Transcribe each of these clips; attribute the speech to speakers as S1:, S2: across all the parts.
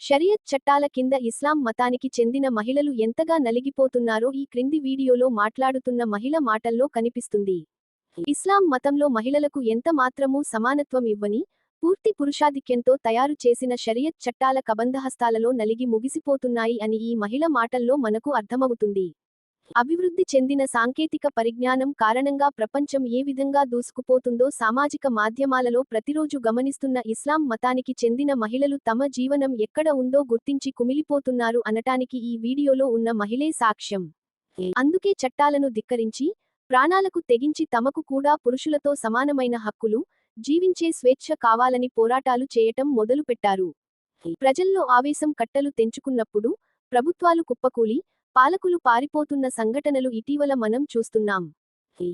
S1: షరియత్ చట్టాల కింద ఇస్లాం మతానికి చెందిన మహిళలు ఎంతగా నలిగిపోతున్నారో ఈ క్రింది వీడియోలో మాట్లాడుతున్న మహిళ మాటల్లో కనిపిస్తుంది. ఇస్లాం మతంలో మహిళలకు ఎంత మాత్రమూ సమానత్వం ఇవ్వని, పూర్తి పురుషాధిక్యంతో తయారు చేసిన షరియత్ చట్టాల కబంధహస్తాలలో నలిగి ముగిసిపోతున్నాయి అని ఈ మహిళ మాటల్లో మనకు అర్థమవుతుంది. అభివృద్ధి చెందిన సాంకేతిక పరిజ్ఞానం కారణంగా ప్రపంచం ఏ విధంగా దూసుకుపోతుందో సామాజిక మాధ్యమాలలో ప్రతిరోజు గమనిస్తున్న ఇస్లాం మతానికి చెందిన మహిళలు తమ జీవనం ఎక్కడ ఉందో గుర్తించి కుమిలిపోతున్నారు అనటానికి ఈ వీడియోలో ఉన్న మహిళే సాక్ష్యం. అందుకే చట్టాలను ధిక్కరించి, ప్రాణాలకు తెగించి తమకు కూడా పురుషులతో సమానమైన హక్కులు, జీవించే స్వేచ్ఛ కావాలని పోరాటాలు చేయటం మొదలుపెట్టారు. ప్రజల్లో ఆవేశం కట్టలు తెంచుకున్నప్పుడు ప్రభుత్వాలు కుప్పకూలి, పాలకులు పారిపోతున్న సంఘటనలు ఇటీవల మనం చూస్తున్నాం.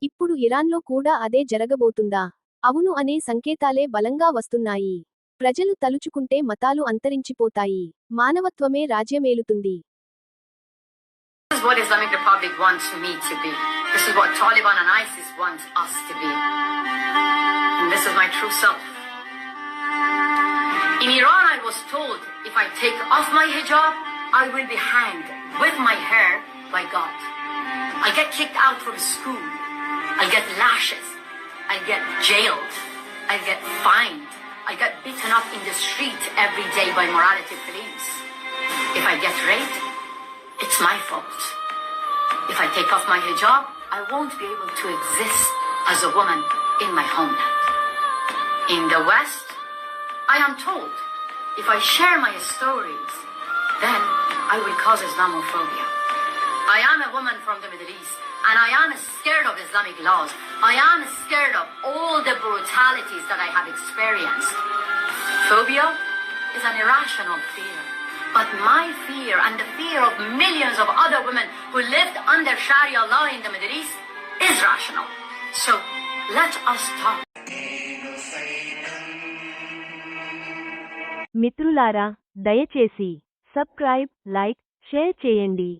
S1: ఇప్పుడు ఇరాన్లో కూడా అదే జరగబోతుందా? అవును అనే సంకేతాలే బలంగా వస్తున్నాయి. ప్రజలు తలుచుకుంటే మతాలు అంతరించిపోతాయి, మానవత్వమే రాజ్యమేలుతుంది.
S2: This is what Islamic Republic wants me to be. This is what Taliban and ISIS wants us to be. And this is my true self. In Iran I was told if I take off my hijab, I will be hanged with my hair by God. I'll get kicked out from school. I'll get lashes. I'll get jailed. I'll get fined. I'll get beaten up in the street every day by morality police. If I get raped, it's my fault. If I take off my hijab, I won't be able to exist as a woman in my homeland. In the West, I am told if I share my stories, then I will cause Islamophobia. I am a woman from the Middle East, and I am scared of Islamic laws. I am scared of all the brutalities that I have experienced. Phobia is an irrational fear. But my fear and the fear of millions of other women who lived under Sharia law in the Middle East is rational. So, let us talk.
S3: మిత్రులారా, దయచేసి subscribe, like, share చేయండి.